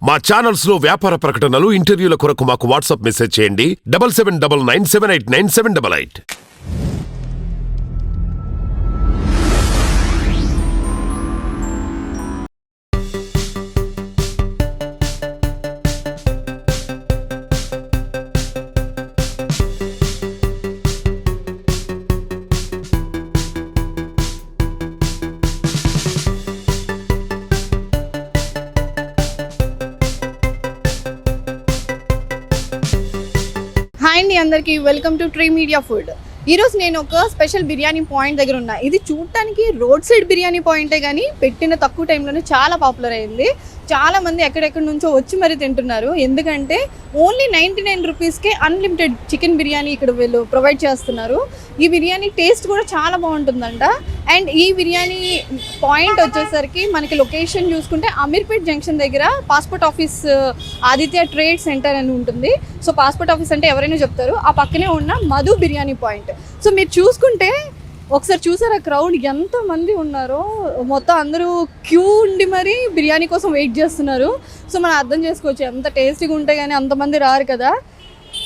మా ఛానల్స్ లో వ్యాపార ప్రకటనలు, ఇంటర్వ్యూల కొరకు మాకు వాట్సాప్ మెసేజ్ చేయండి 7799978978. హాయ్ అండి, అందరికీ welcome to tree media food. ఈరోజు నేను ఒక స్పెషల్ బిర్యానీ పాయింట్ దగ్గర ఉన్నా. ఇది చూడటానికి రోడ్ సైడ్ బిర్యానీ పాయింటే కానీ పెట్టిన తక్కువ టైంలోనే చాలా పాపులర్ అయింది. చాలా మంది ఎక్కడెక్కడి నుంచో వచ్చి మరీ తింటున్నారు. ఎందుకంటే ఓన్లీ 99 రూపీస్కే అన్లిమిటెడ్ చికెన్ బిర్యానీ ఇక్కడ వీళ్ళు ప్రొవైడ్ చేస్తున్నారు. ఈ బిర్యానీ టేస్ట్ కూడా చాలా బాగుంటుందంట. అండ్ ఈ బిర్యానీ పాయింట్ వచ్చేసరికి మనకి లొకేషన్ చూసుకుంటే అమీర్పేట్ జంక్షన్ దగ్గర passport office Aditya trade centre అని ఉంటుంది. సో పాస్పోర్ట్ ఆఫీస్ అంటే ఎవరైనా చెప్తారు. ఆ పక్కనే ఉన్న మధు బిర్యానీ పాయింట్. సో మీరు చూసుకుంటే ఒకసారి చూసారా క్రౌడ్ ఎంతమంది ఉన్నారో, మొత్తం అందరూ క్యూ ఉండి మరి బిర్యానీ కోసం వెయిట్ చేస్తున్నారు. సో మనం అర్థం చేసుకోవచ్చు ఎంత టేస్టీగా ఉంటే కానీ అంతమంది రారు కదా.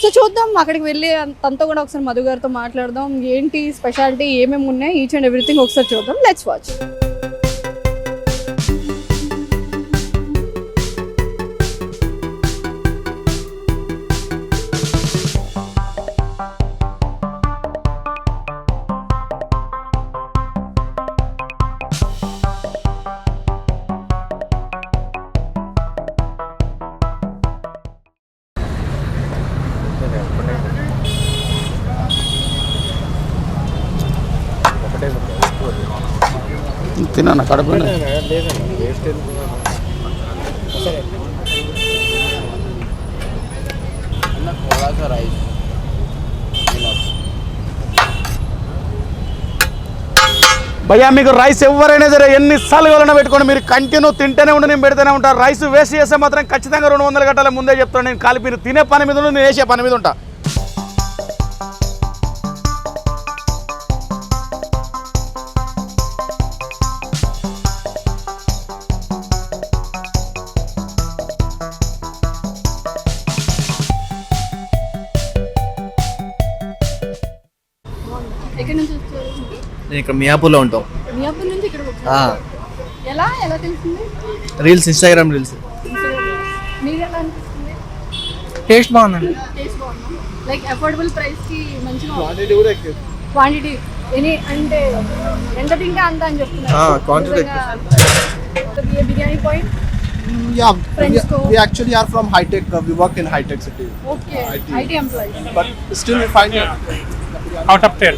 సో చూద్దాం, అక్కడికి వెళ్ళి అంతా కూడా ఒకసారి మధు గారితో మాట్లాడదాం. ఏంటి స్పెషాలిటీ, ఏమేమి ఉన్నాయి, ఈచ్ అండ్ ఎవ్రీథింగ్ ఒకసారి చూద్దాం. Let's watch. తిన్నా కడుపు భయ్యా. మీకు రైస్ ఎవరైనా సరే ఎన్నిసార్లు కావాలన్నా పెట్టుకోండి, మీరు కంటిన్యూ తింటూనే ఉండి నేను పెడితేనే ఉంటాను. రైస్ వేస్ట్ చేస్తే మాత్రం ఖచ్చితంగా 200 గంటల ముందే చెప్తాను. నేను కాలి మీరు తినే పని మీద నేను వేసే పని మీద ఉంటా. ఎక్కడి నుంచి వచ్చారు? నేను ఇక్కడ మియాపూర్లో ఉంటాం. మియాపూర్ నుంచి ఇక్కడ వచ్చారు. ఎలా తెలిసింది? Reels, Instagram reels. మీరు ఎలా అనిపిస్తుంది? టేస్ట్ బాగుందండి. టేస్ట్ బాగుందా? లైక్ అఫోర్డబుల్ ప్రైస్ కి మంచిగా క్వాంటిటీ కూడా ఎక్కువ. క్వాంటిటీ అంటే ఎంత తింటే అంత అని చెప్తున్నారు. Quantity biryani point. Yeah, we actually are from high tech. We work in high tech city. Okay, IT employees. But still we find it out of 10.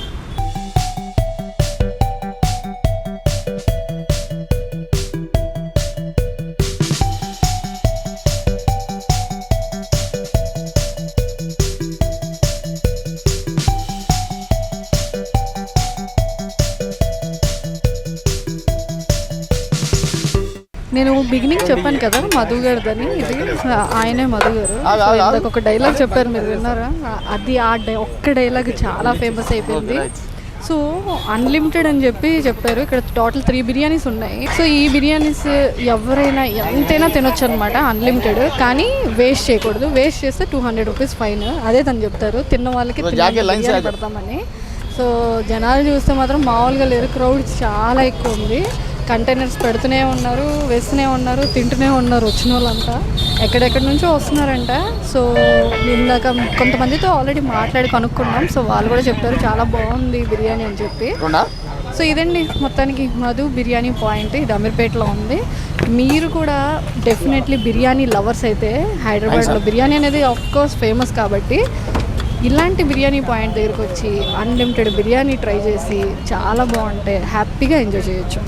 నేను బిగినింగ్ చెప్పాను కదా మధు గారిదని, ఇది ఆయనే మధు గారు. ఇందాక ఒక డైలాగ్ చెప్పారు, మీరు విన్నారా? అది ఒక్క డైలాగ్ చాలా ఫేమస్ అయిపోయింది. సో అన్లిమిటెడ్ అని చెప్పారు. ఇక్కడ టోటల్ 3 బిర్యానీస్ ఉన్నాయి. సో ఈ బిర్యానీస్ ఎవరైనా ఎంతైనా తినొచ్చు అనమాట, అన్లిమిటెడ్. కానీ వేస్ట్ చేయకూడదు. వేస్ట్ చేస్తే 200 రూపీస్ ఫైన్. అదే తను చెప్తారు, తిన్న వాళ్ళకి బిర్యానీ పెడతామని. సో జనాలు చూస్తే మాత్రం మామూలుగా లేరు, క్రౌడ్ చాలా ఎక్కువ ఉంది. కంటైనర్స్ పెడుతూనే ఉన్నారు, వేస్తూనే ఉన్నారు, తింటూనే ఉన్నారు. వచ్చిన వాళ్ళంతా ఎక్కడెక్కడి నుంచో వస్తున్నారంట. సో ఇందాక కొంతమందితో ఆల్రెడీ మాట్లాడి కనుక్కున్నాం. సో వాళ్ళు కూడా చెప్పారు చాలా బాగుంది బిర్యానీ అని చెప్పి. సో ఇదండి మొత్తానికి మధు బిర్యానీ పాయింట్. ఇది అమీర్పేటలో ఉంది. మీరు కూడా డెఫినెట్లీ బిర్యానీ లవర్స్ అయితే, హైదరాబాద్లో బిర్యానీ అనేది ఆఫ్కోర్స్ ఫేమస్ కాబట్టి ఇలాంటి బిర్యానీ పాయింట్ దగ్గరికి వచ్చి అన్లిమిటెడ్ బిర్యానీ ట్రై చేసి చాలా బాగుంటాయి, హ్యాపీగా ఎంజాయ్ చేయొచ్చు.